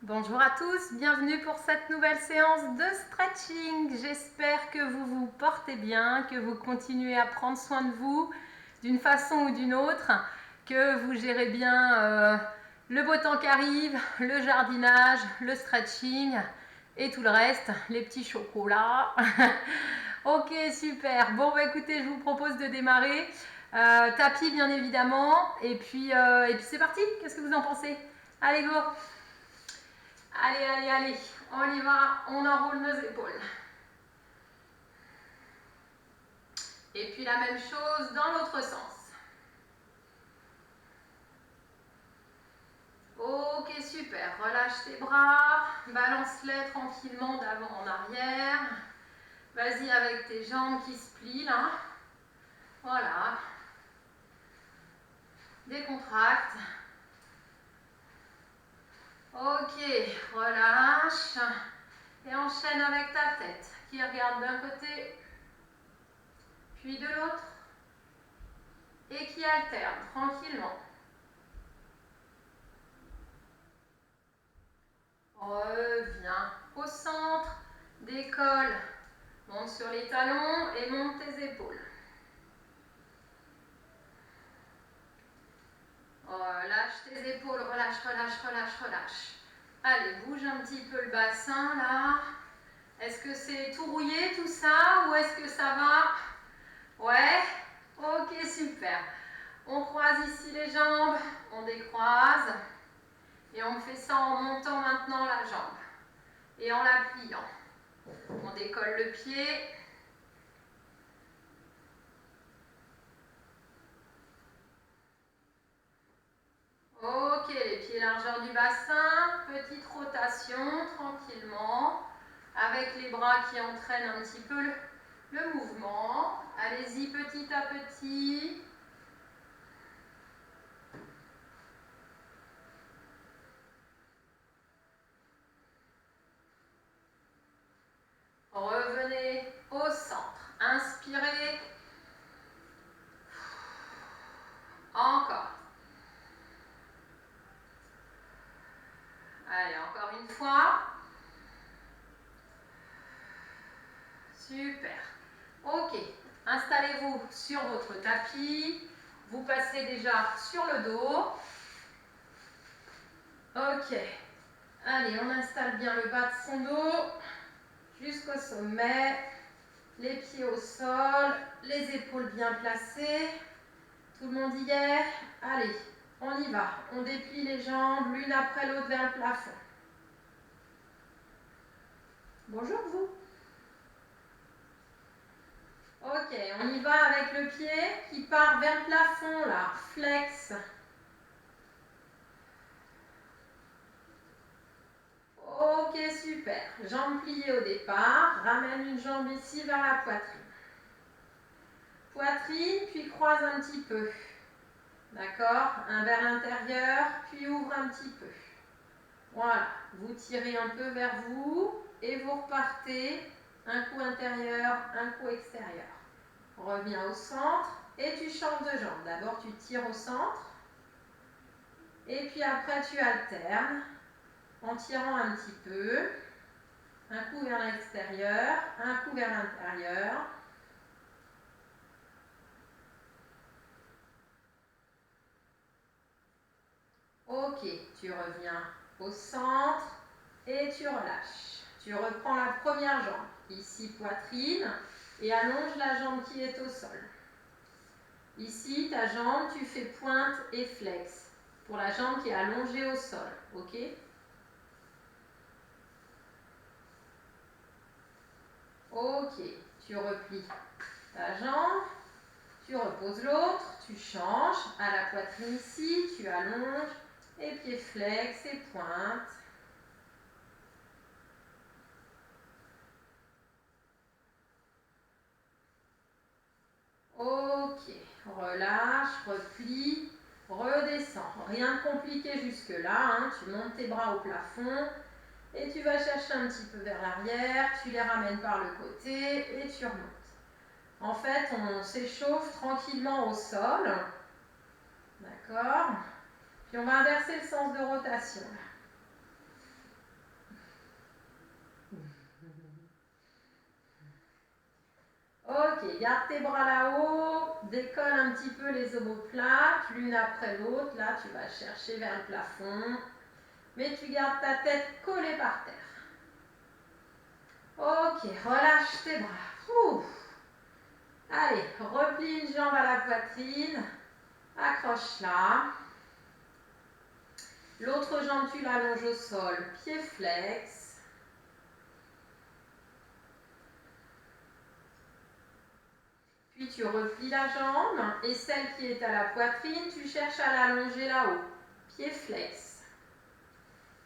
Bonjour à tous, bienvenue pour cette nouvelle séance de stretching. J'espère que vous vous portez bien, que vous continuez à prendre soin de vous d'une façon ou d'une autre, que vous gérez bien le beau temps qui arrive, le jardinage, le stretching et tout le reste, les petits chocolats. Ok, super. Bon, bah écoutez, je vous propose de démarrer. Tapis bien évidemment, et puis c'est parti. Qu'est-ce que vous en pensez? Allez, go! Allez, on y va, on enroule nos épaules. Et puis la même chose dans l'autre sens. Ok, super, relâche tes bras, balance-les tranquillement d'avant en arrière. Vas-y avec tes jambes qui se plient là. Voilà. Décontracte. Ok, relâche. Et enchaîne avec ta tête qui regarde d'un côté, puis de l'autre. Et qui alterne tranquillement. Reviens au centre, décolle, monte sur les talons et monte tes épaules. Relâche tes épaules, relâche. Allez, bouge un petit peu le bassin là. Est-ce que c'est tout rouillé tout ça ou est-ce que ça va? Ouais, ok, super. On croise ici les jambes, on décroise et on fait ça en montant maintenant la jambe et en la pliant. On décolle le pied. Ok, les pieds largeur du bassin, petite rotation tranquillement, avec les bras qui entraînent un petit peu le mouvement. Allez-y petit à petit. Revenez au centre. Inspirez. Encore. Allez, encore une fois. Super. Ok, installez-vous sur votre tapis. Vous passez déjà sur le dos. Ok. Allez, on installe bien le bas de son dos jusqu'au sommet. Les pieds au sol, les épaules bien placées. Tout le monde y est? Allez, on y va. On déplie les jambes l'une après l'autre vers le plafond. Bonjour vous. Ok, on y va avec le pied qui part vers le plafond là. Flex. Ok, super. Jambes pliées au départ. Ramène une jambe ici vers la poitrine. Poitrine, puis croise un petit peu. D'accord? Un vers l'intérieur, puis ouvre un petit peu. Voilà, vous tirez un peu vers vous et vous repartez. Un coup intérieur, un coup extérieur. Reviens au centre et tu changes de jambe. D'abord, tu tires au centre et puis après, tu alternes en tirant un petit peu. Un coup vers l'extérieur, un coup vers l'intérieur. Ok, tu reviens au centre et tu relâches. Tu reprends la première jambe, ici poitrine, et allonge la jambe qui est au sol. Ici, ta jambe, tu fais pointe et flex pour la jambe qui est allongée au sol, ok? Ok, tu replies ta jambe, tu reposes l'autre, tu changes à la poitrine ici, tu allonges, et pied flex et pointe. Ok, relâche, replie, redescends. Rien de compliqué jusque-là, hein. Tu montes tes bras au plafond et tu vas chercher un petit peu vers l'arrière, tu les ramènes par le côté et tu remontes. En fait, on s'échauffe tranquillement au sol. D'accord? Puis on va inverser le sens de rotation. Ok, garde tes bras là-haut, décolle un petit peu les omoplates, l'une après l'autre. Là, tu vas chercher vers le plafond, mais tu gardes ta tête collée par terre. Ok, relâche tes bras. Ouh. Allez, replie une jambe à la poitrine, accroche-la. L'autre jambe, tu l'allonges au sol, pied flex. Puis tu replies la jambe et celle qui est à la poitrine, tu cherches à l'allonger là-haut, pied flex.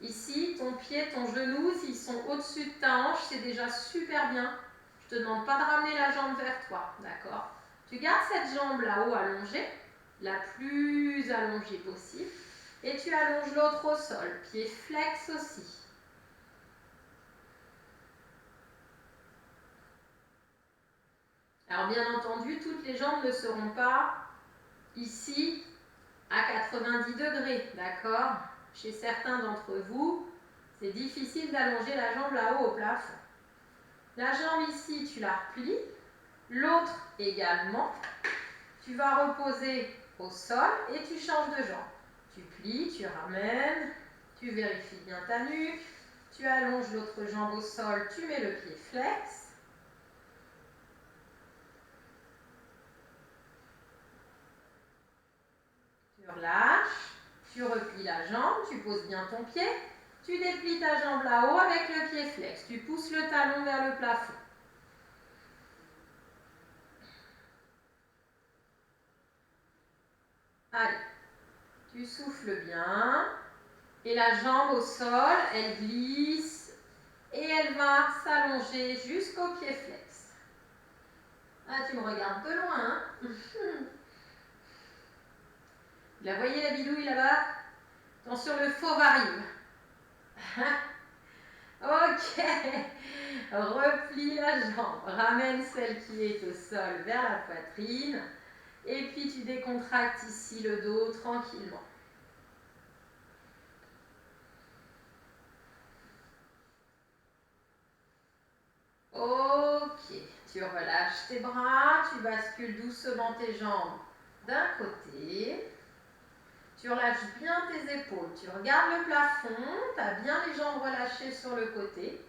Ici, ton pied, ton genou, s'ils sont au-dessus de ta hanche, c'est déjà super bien. Je ne te demande pas de ramener la jambe vers toi, d'accord? Tu gardes cette jambe là-haut allongée, la plus allongée possible, et tu allonges l'autre au sol, pied flex aussi. Alors bien entendu, toutes les jambes ne seront pas ici à 90 degrés, d'accord? Chez certains d'entre vous, c'est difficile d'allonger la jambe là-haut au plafond. La jambe ici, tu la replies, l'autre également. Tu vas reposer au sol et tu changes de jambe. Tu plies, tu ramènes, tu vérifies bien ta nuque, tu allonges l'autre jambe au sol, tu mets le pied flex. Tu relâches, tu replies la jambe, tu poses bien ton pied, tu déplies ta jambe là-haut avec le pied flex. Tu pousses le talon vers le plafond. Allez, tu souffles bien. Et la jambe au sol, elle glisse et elle va s'allonger jusqu'au pied flex. Ah, tu me regardes de loin, hein? La voyez la bidouille là-bas? Attention, le fauve arrive. Ok. Replie la jambe. Ramène celle qui est au sol vers la poitrine. Et puis tu décontractes ici le dos tranquillement. Ok, tu relâches tes bras, tu bascules doucement tes jambes d'un côté. Tu relâches bien tes épaules, tu regardes le plafond, tu as bien les jambes relâchées sur le côté.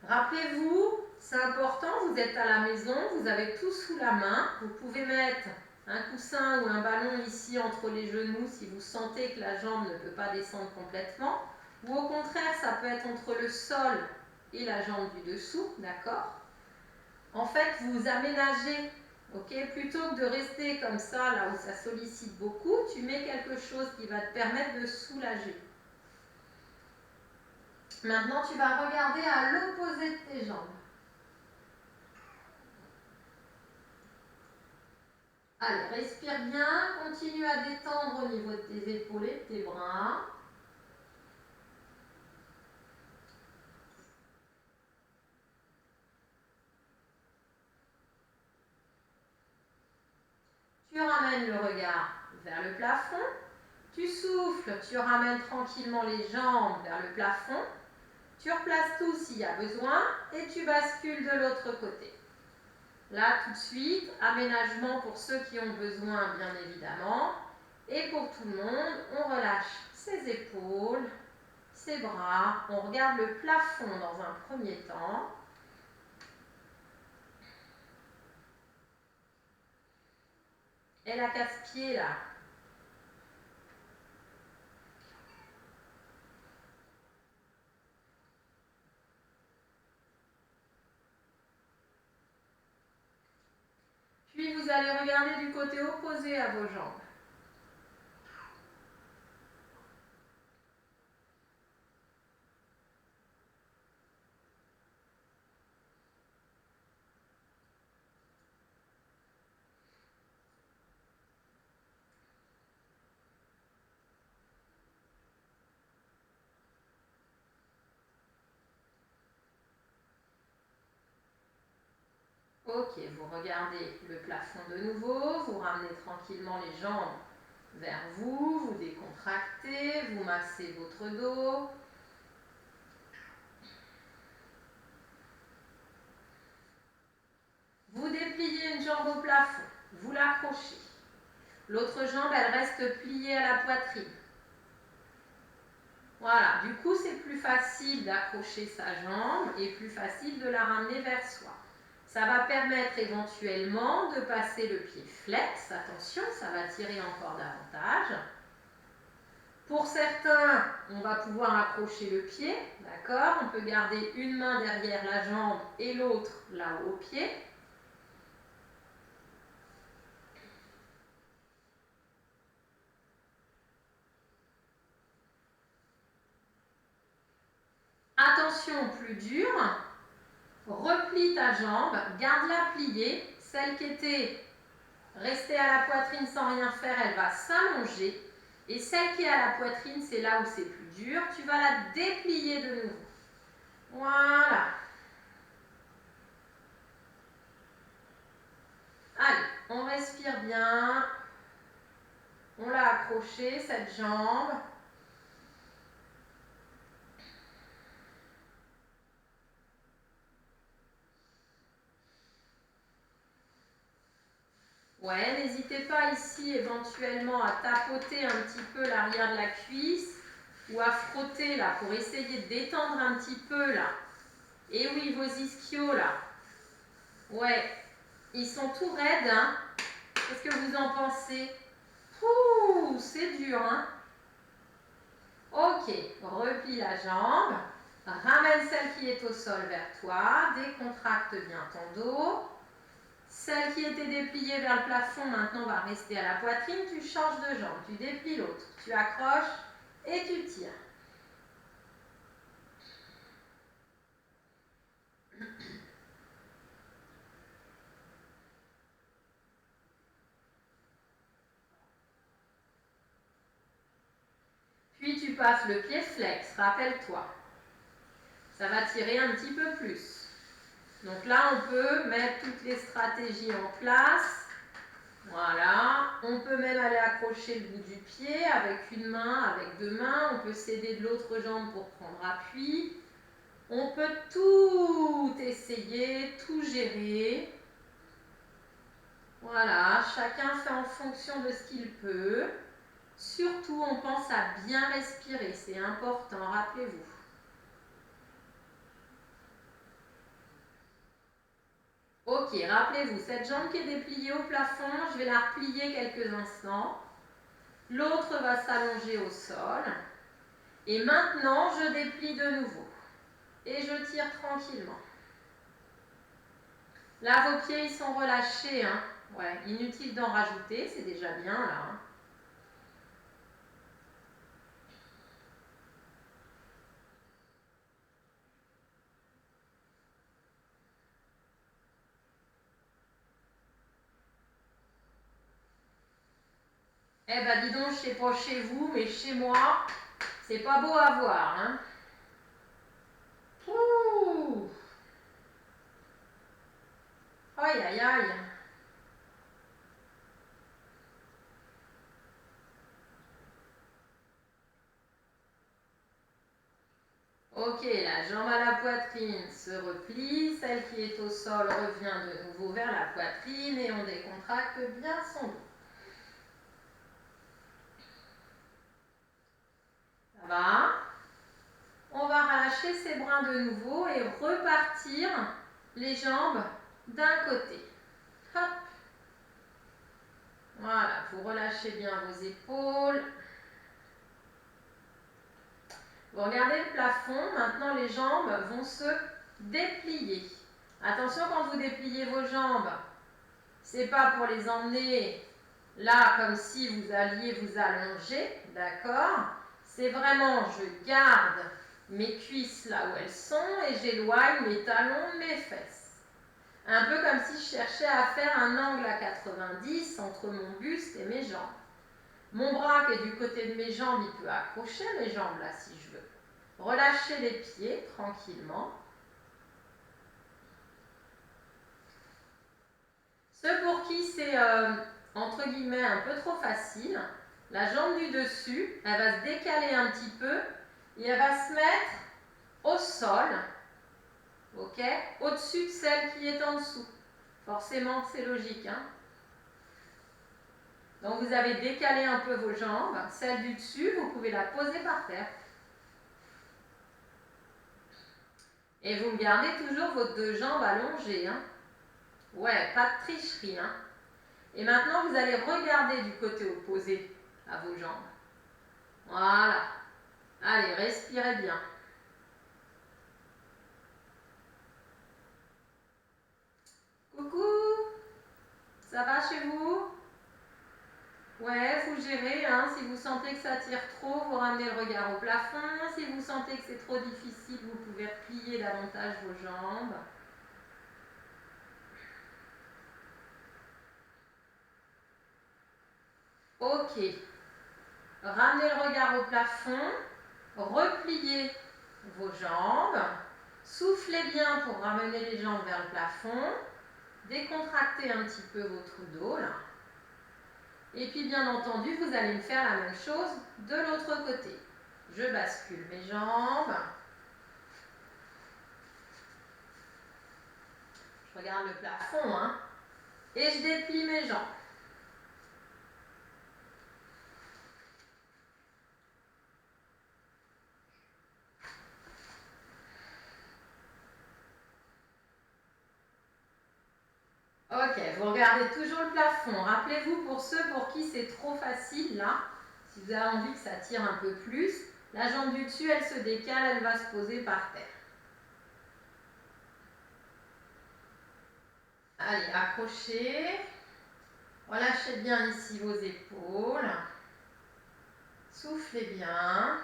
Rappelez-vous, c'est important, vous êtes à la maison, vous avez tout sous la main. Vous pouvez mettre un coussin ou un ballon ici entre les genoux si vous sentez que la jambe ne peut pas descendre complètement. Ou au contraire, ça peut être entre le sol et la jambe du dessous, d'accord? En fait, vous aménagez, ok? Plutôt que de rester comme ça, là où ça sollicite beaucoup, tu mets quelque chose qui va te permettre de soulager. Maintenant, tu vas regarder à l'opposé de tes jambes. Allez, respire bien, continue à détendre au niveau de tes épaules et de tes bras. Tu ramènes le regard vers le plafond. Tu souffles, tu ramènes tranquillement les jambes vers le plafond. Tu replaces tout s'il y a besoin et tu bascules de l'autre côté. Là, tout de suite, aménagement pour ceux qui ont besoin, bien évidemment. Et pour tout le monde, on relâche ses épaules, ses bras. On regarde le plafond dans un premier temps. Et la casse-pied, là. Puis vous allez regarder du côté opposé à vos jambes. Ok, vous regardez le plafond de nouveau, vous ramenez tranquillement les jambes vers vous, vous décontractez, vous massez votre dos. dépliez une jambe au plafond, vous l'accrochez. L'autre jambe, elle reste pliée à la poitrine. Voilà, du coup, c'est plus facile d'accrocher sa jambe et plus facile de la ramener vers soi. Ça va permettre éventuellement de passer le pied flex. Attention, ça va tirer encore davantage. Pour certains, on va pouvoir accrocher le pied, d'accord? On peut garder une main derrière la jambe et l'autre là au pied. Attention, plus dur. Replie ta jambe, garde-la pliée. Celle qui était restée à la poitrine sans rien faire, elle va s'allonger. Et celle qui est à la poitrine, c'est là où c'est plus dur. Tu vas la déplier de nouveau. Voilà. Allez, on respire bien. On l'a accrochée, cette jambe. Ouais, n'hésitez pas ici éventuellement à tapoter un petit peu l'arrière de la cuisse ou à frotter là pour essayer de détendre un petit peu là. Et oui, vos ischios là. Ouais, ils sont tout raides, hein. Qu'est-ce que vous en pensez? Ouh, c'est dur, hein. Ok, replie la jambe. Ramène celle qui est au sol vers toi. Décontracte bien ton dos. Celle qui était dépliée vers le plafond, maintenant va rester à la poitrine. Tu changes de jambe, tu déplies l'autre. Tu accroches et tu tires. Puis tu passes le pied flex, rappelle-toi. Ça va tirer un petit peu plus. Donc là, on peut mettre toutes les stratégies en place. Voilà. On peut même aller accrocher le bout du pied avec une main, avec deux mains. On peut s'aider de l'autre jambe pour prendre appui. On peut tout essayer, tout gérer. Voilà, chacun fait en fonction de ce qu'il peut. Surtout, on pense à bien respirer, c'est important, rappelez-vous. Ok, rappelez-vous, cette jambe qui est dépliée au plafond, je vais la replier quelques instants. L'autre va s'allonger au sol. Et maintenant, je déplie de nouveau. Et je tire tranquillement. Là, vos pieds, ils sont relâchés. Hein. Ouais, inutile d'en rajouter, c'est déjà bien là. Hein. Eh ben dis donc, je sais pas chez vous, mais chez moi, c'est pas beau à voir. Hein. Ouh. Aïe, aïe, aïe. Ok, la jambe à la poitrine se replie, celle qui est au sol revient de nouveau vers la poitrine et on décontracte bien son dos. Ça va? On va relâcher ses bras de nouveau et repartir les jambes d'un côté. Hop. Voilà, vous relâchez bien vos épaules. Vous regardez le plafond, maintenant les jambes vont se déplier. Attention quand vous dépliez vos jambes, c'est pas pour les emmener là comme si vous alliez vous allonger, d'accord? C'est vraiment, je garde mes cuisses là où elles sont et j'éloigne mes talons de mes fesses. Un peu comme si je cherchais à faire un angle à 90 entre mon buste et mes jambes. Mon bras qui est du côté de mes jambes, il peut accrocher mes jambes là si je veux. Relâchez les pieds tranquillement. Ceux pour qui c'est entre guillemets un peu trop facile, la jambe du dessus, elle va se décaler un petit peu et elle va se mettre au sol, ok, au-dessus de celle qui est en dessous. Forcément, c'est logique, hein. Donc vous avez décalé un peu vos jambes. Celle du dessus, vous pouvez la poser par terre. Et vous gardez toujours vos deux jambes allongées, hein. Ouais, pas de tricherie, hein. Et maintenant, vous allez regarder du côté opposé à vos jambes. Voilà. Allez, respirez bien. Coucou, ça va chez vous? Ouais, vous gérez, hein. Si vous sentez que ça tire trop, vous ramenez le regard au plafond. Si vous sentez que c'est trop difficile, vous pouvez replier davantage vos jambes. Ok. Ramenez le regard au plafond. Repliez vos jambes. Soufflez bien pour ramener les jambes vers le plafond. Décontractez un petit peu votre dos là. Et puis bien entendu, vous allez me faire la même chose de l'autre côté. Je bascule mes jambes. Je regarde le plafond, hein. Et je déplie mes jambes. Ok, vous regardez toujours le plafond. Rappelez-vous, pour ceux pour qui c'est trop facile, là, si vous avez envie que ça tire un peu plus, la jambe du dessus, elle se décale, elle va se poser par terre. Allez, accrochez. Relâchez bien ici vos épaules. Soufflez bien.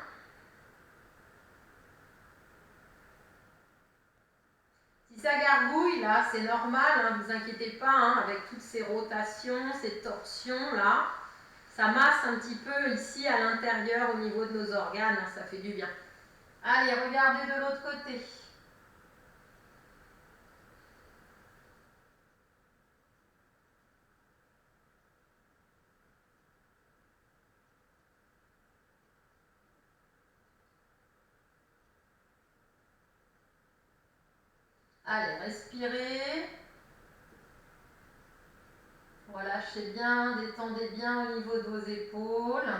Si ça gargouille, là, c'est normal, hein, ne vous inquiétez pas, hein, avec toutes ces rotations, ces torsions, là, ça masse un petit peu ici à l'intérieur au niveau de nos organes, hein, ça fait du bien. Allez, regardez de l'autre côté. Allez, respirez. Relâchez bien, détendez bien au niveau de vos épaules.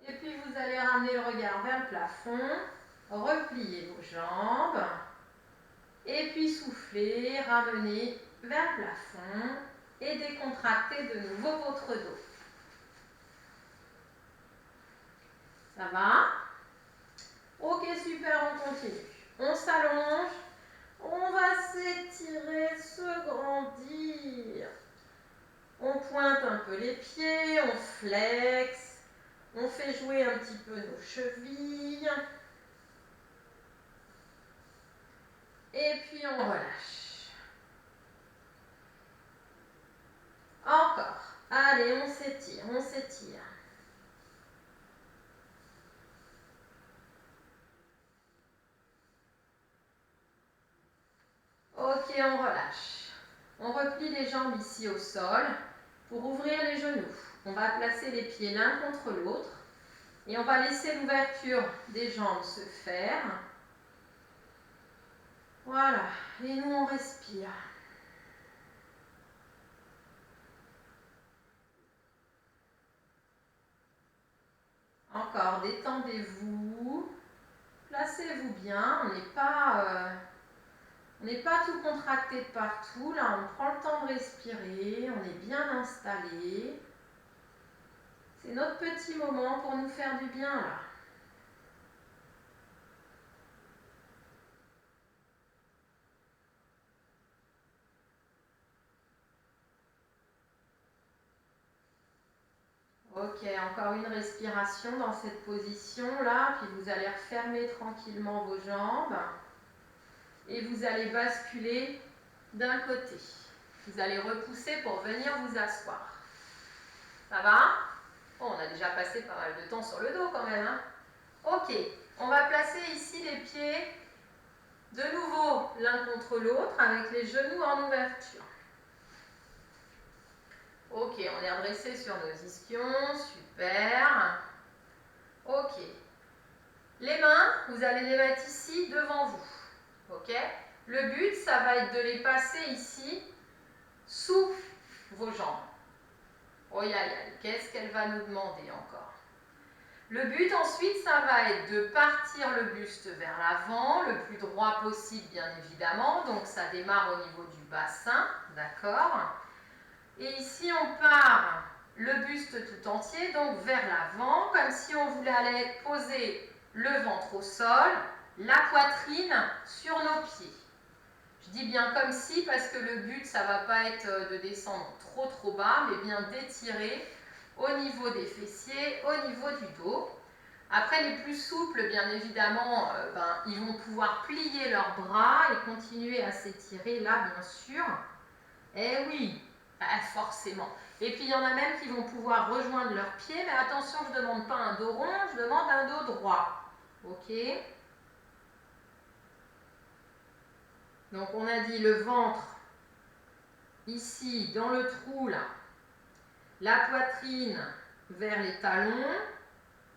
Et puis vous allez ramener le regard vers le plafond, repliez vos jambes, et puis soufflez, ramenez vers le plafond et décontractez de nouveau votre dos. Ça va? Ok, super, on continue. On s'allonge, on va s'étirer, se grandir. On pointe un peu les pieds, on flexe, on fait jouer un petit peu nos chevilles. Et puis on relâche. Encore. Allez, on s'étire, on s'étire. Ok, on relâche. On replie les jambes ici au sol pour ouvrir les genoux. On va placer les pieds l'un contre l'autre et on va laisser l'ouverture des jambes se faire. Voilà, et nous on respire. Encore, détendez-vous, placez-vous bien, on n'est pas tout contracté de partout, là on prend le temps de respirer, on est bien installé. C'est notre petit moment pour nous faire du bien là. Ok, encore une respiration dans cette position là, puis vous allez refermer tranquillement vos jambes et vous allez basculer d'un côté. Vous allez repousser pour venir vous asseoir. Ça va? Bon, on a déjà passé pas mal de temps sur le dos quand même, hein? Ok, on va placer ici les pieds de nouveau l'un contre l'autre avec les genoux en ouverture. Ok, on est redressé sur nos ischions, super. Ok. Les mains, vous allez les mettre ici devant vous. Ok? Le but, ça va être de les passer ici sous vos jambes. Oh, qu'est-ce qu'elle va nous demander encore? Le but ensuite, ça va être de partir le buste vers l'avant, le plus droit possible bien évidemment. Donc ça démarre au niveau du bassin, d'accord? Et ici on part le buste tout entier, donc vers l'avant, comme si on voulait aller poser le ventre au sol, la poitrine sur nos pieds. Je dis bien comme si parce que le but, ça ne va pas être de descendre trop bas, mais bien d'étirer au niveau des fessiers, au niveau du dos. Après, les plus souples, bien évidemment, ils vont pouvoir plier leurs bras et continuer à s'étirer là, bien sûr. Eh oui, forcément. Et puis, il y en a même qui vont pouvoir rejoindre leurs pieds, mais attention, je ne demande pas un dos rond, je demande un dos droit. Ok? Donc, on a dit le ventre, ici, dans le trou, là. La poitrine vers les talons.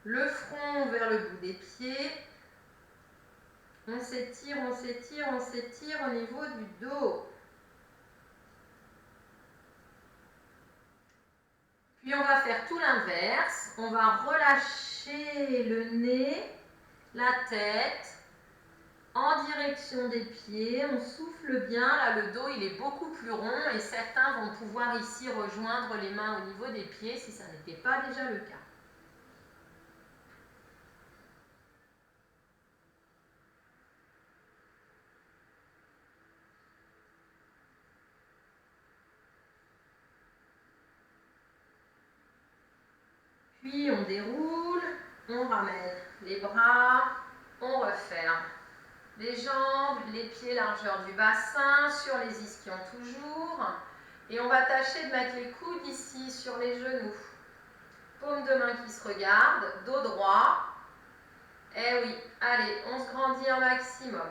Le front vers le bout des pieds. On s'étire, on s'étire, on s'étire au niveau du dos. Puis on va faire tout l'inverse. On va relâcher le nez, la tête, en direction des pieds. On souffle bien. Là, le dos, il est beaucoup plus rond et certains vont pouvoir ici rejoindre les mains au niveau des pieds si ça n'était pas déjà le cas. Puis on déroule, on ramène les bras, on referme les jambes, les pieds largeur du bassin, sur les ischions toujours. Et on va tâcher de mettre les coudes ici sur les genoux. Paume de main qui se regarde, dos droit. Eh oui, allez, on se grandit un maximum.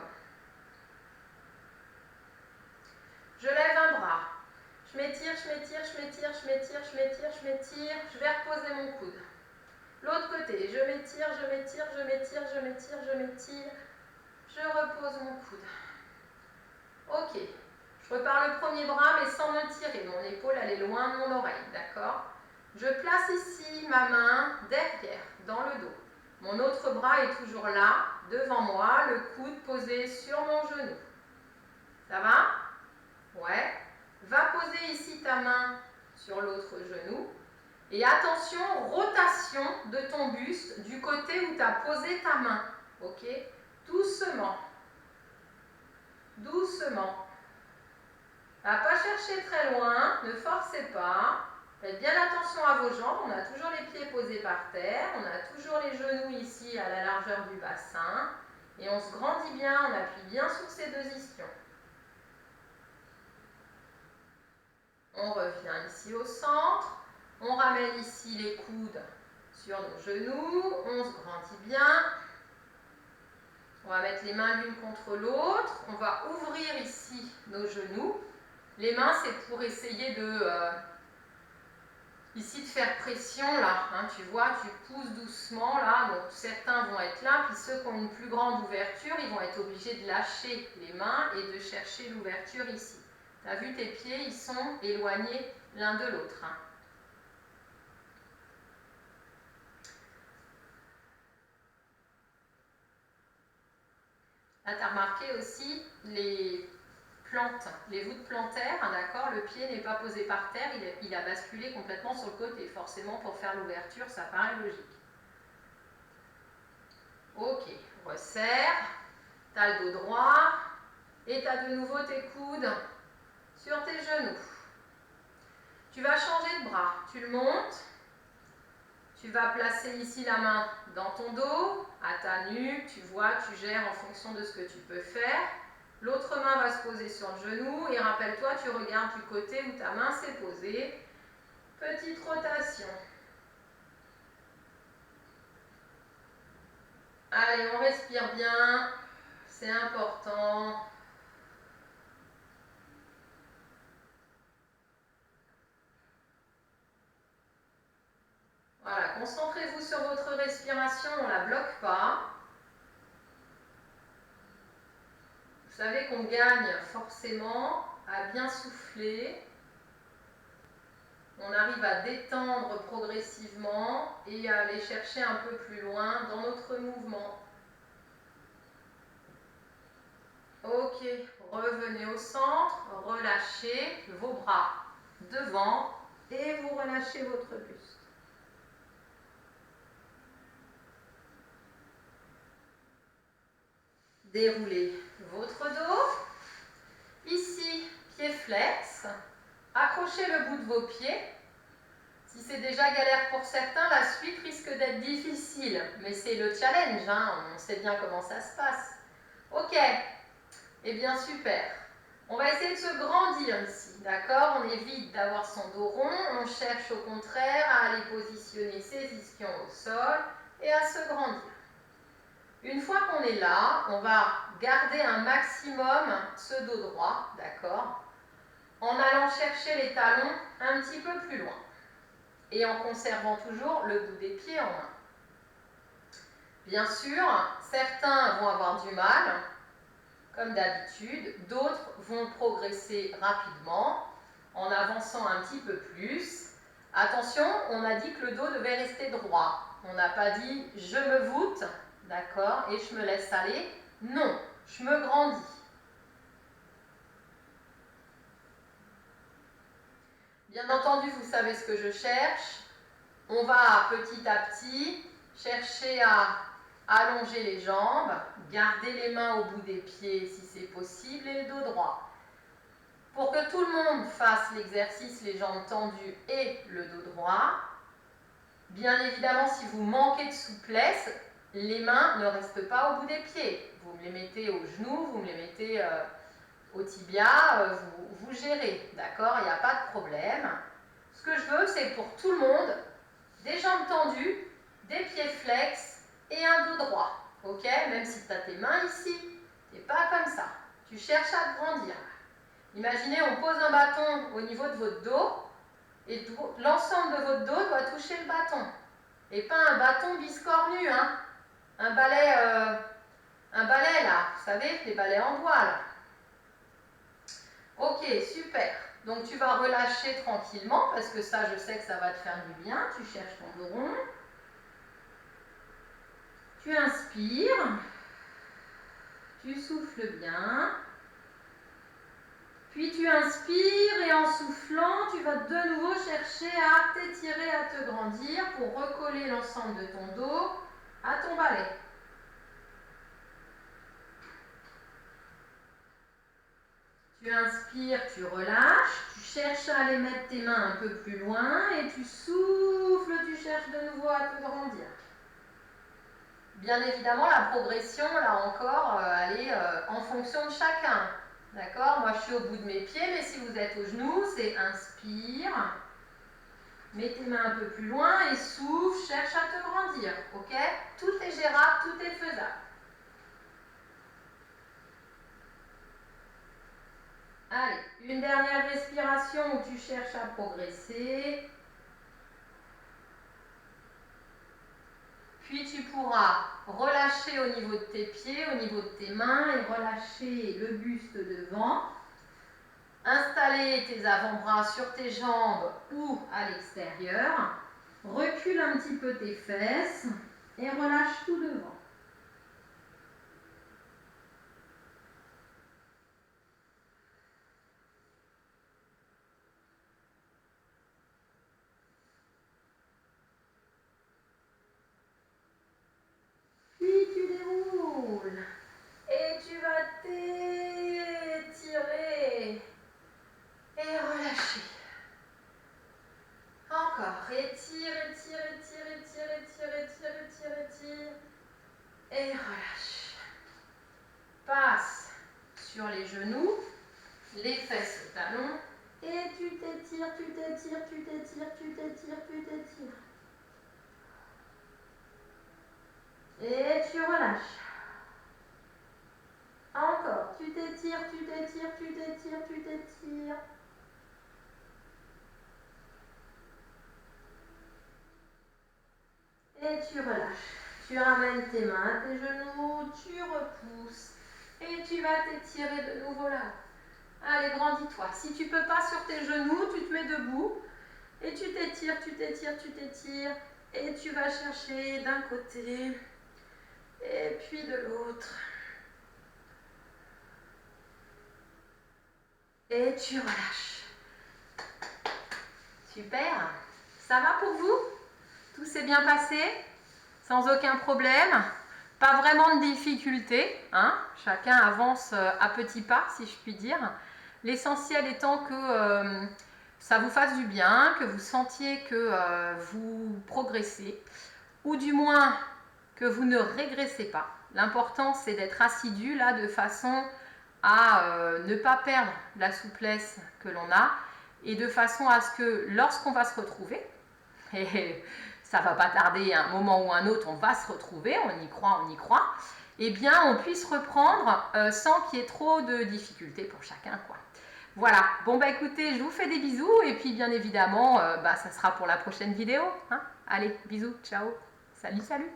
Je lève un bras. Je m'étire, je m'étire, je m'étire, je m'étire, je m'étire, je m'étire. Je vais reposer mon coude. L'autre côté, je m'étire, je m'étire, je m'étire, je m'étire, je m'étire. Je repose mon coude. Ok. Je repars le premier bras, mais sans me tirer. Mon épaule, elle est loin de mon oreille, d'accord? Je place ici ma main derrière, dans le dos. Mon autre bras est toujours là, devant moi, le coude posé sur mon genou. Ça va? Ouais. Va poser ici ta main sur l'autre genou. Et attention, rotation de ton buste du côté où tu as posé ta main. Ok? Doucement. Doucement. À ne pas chercher très loin, ne forcez pas. Faites bien attention à vos jambes. On a toujours les pieds posés par terre. On a toujours les genoux ici à la largeur du bassin. Et on se grandit bien, on appuie bien sur ces deux ischions. On revient ici au centre. On ramène ici les coudes sur nos genoux. On se grandit bien. On va mettre les mains l'une contre l'autre. On va ouvrir ici nos genoux. Les mains, c'est pour essayer ici de faire pression là. Hein, tu vois, tu pousses doucement là. Donc certains vont être là. Puis ceux qui ont une plus grande ouverture, ils vont être obligés de lâcher les mains et de chercher l'ouverture ici. Tu as vu, tes pieds, ils sont éloignés l'un de l'autre. Hein. Là, tu as remarqué aussi les plantes, les voûtes plantaires, hein, d'accord? Le pied n'est pas posé par terre, il a basculé complètement sur le côté. Forcément, pour faire l'ouverture, ça paraît logique. Ok, resserre, tu as le dos droit et tu as de nouveau tes coudes sur tes genoux. Tu vas changer de bras, tu le montes, tu vas placer ici la main dans ton dos, à ta nuque, tu vois, tu gères en fonction de ce que tu peux faire. L'autre main va se poser sur le genou et rappelle-toi, tu regardes du côté où ta main s'est posée. Petite rotation. Allez, on respire bien, c'est important. Voilà, concentrez-vous sur votre respiration, on ne la bloque pas. Vous savez qu'on gagne forcément à bien souffler. On arrive à détendre progressivement et à aller chercher un peu plus loin dans notre mouvement. Ok, revenez au centre, relâchez vos bras devant et vous relâchez votre buste. Déroulez votre dos. Ici, pied flex. Accrochez le bout de vos pieds. Si c'est déjà galère pour certains, la suite risque d'être difficile. Mais c'est le challenge, hein, on sait bien comment ça se passe. Ok, eh bien super. On va essayer de se grandir ici, d'accord? On évite d'avoir son dos rond, on cherche au contraire à aller positionner ses ischions au sol et à se grandir. Une fois qu'on est là, on va garder un maximum ce dos droit, d'accord? En allant chercher les talons un petit peu plus loin et en conservant toujours le bout des pieds en main. Bien sûr, certains vont avoir du mal, comme d'habitude, d'autres vont progresser rapidement en avançant un petit peu plus. Attention, on a dit que le dos devait rester droit. On n'a pas dit je me voûte, d'accord, et je me laisse aller. Non, je me grandis. Bien entendu, vous savez ce que je cherche. On va petit à petit chercher à allonger les jambes, garder les mains au bout des pieds si c'est possible et le dos droit. Pour que tout le monde fasse l'exercice, les jambes tendues et le dos droit, bien évidemment, si vous manquez de souplesse, les mains ne restent pas au bout des pieds. Vous me les mettez aux genoux, vous me les mettez au tibia, vous gérez, d'accord? Il n'y a pas de problème. Ce que je veux, c'est pour tout le monde, des jambes tendues, des pieds flex et un dos droit, ok? Même si tu as tes mains ici, tu n'es pas comme ça. Tu cherches à te grandir. Imaginez, on pose un bâton au niveau de votre dos et l'ensemble de votre dos doit toucher le bâton. Et pas un bâton biscornu, hein? Un balai là, vous savez, les balais en bois là. Ok, super. Donc tu vas relâcher tranquillement parce que ça, je sais que ça va te faire du bien. Tu cherches ton dos rond. Tu inspires. Tu souffles bien. Puis tu inspires et en soufflant, tu vas de nouveau chercher à t'étirer, à te grandir pour recoller l'ensemble de ton dos à ton balai. Tu inspires, tu relâches, tu cherches à aller mettre tes mains un peu plus loin et tu souffles, tu cherches de nouveau à te grandir. Bien évidemment, la progression, là encore, elle est en fonction de chacun. D'accord? Moi, je suis au bout de mes pieds, mais si vous êtes au genou, c'est inspire. Mets tes mains un peu plus loin et souffle, cherche à te grandir. Ok? Tout est gérable, tout est faisable. Allez, une dernière respiration où tu cherches à progresser. Puis tu pourras relâcher au niveau de tes pieds, au niveau de tes mains et relâcher le buste devant. Installer tes avant-bras sur tes jambes ou à l'extérieur. Recule un petit peu tes fesses et relâche tout devant. Puis tu déroules et tu vas t'étirer et relâcher. Encore, étire, étire, étire, étire, étire, étire, étire, étire et relâche. Passe sur les genoux, les fesses au talon et tu t'étires, tu t'étires, tu t'étires, tu t'étires, tu t'étires. Et tu relâches. Encore, tu t'étires, tu t'étires, tu t'étires, tu t'étires. Et tu relâches. Tu ramènes tes mains à tes genoux, tu repousses Et tu vas t'étirer de nouveau là. Allez, grandis-toi. Si tu ne peux pas sur tes genoux, tu te mets debout. Et tu t'étires, tu t'étires, tu t'étires. Et tu vas chercher d'un côté et puis de l'autre. Et tu relâches. Super. Ça va pour vous? Tout s'est bien passé? Sans aucun problème? Pas vraiment de difficulté, hein? Chacun avance à petits pas, si je puis dire. L'essentiel étant que ça vous fasse du bien, que vous sentiez que vous progressez, ou du moins que vous ne régressez pas. L'important, c'est d'être assidu là de façon à ne pas perdre la souplesse que l'on a et de façon à ce que lorsqu'on va se retrouver, et ça va pas tarder, un moment ou un autre, on va se retrouver, on y croit, et bien on puisse reprendre sans qu'il y ait trop de difficultés pour chacun, quoi. Voilà, bon bah écoutez, je vous fais des bisous et puis bien évidemment, ça sera pour la prochaine vidéo, hein. Allez, bisous, ciao, salut, salut.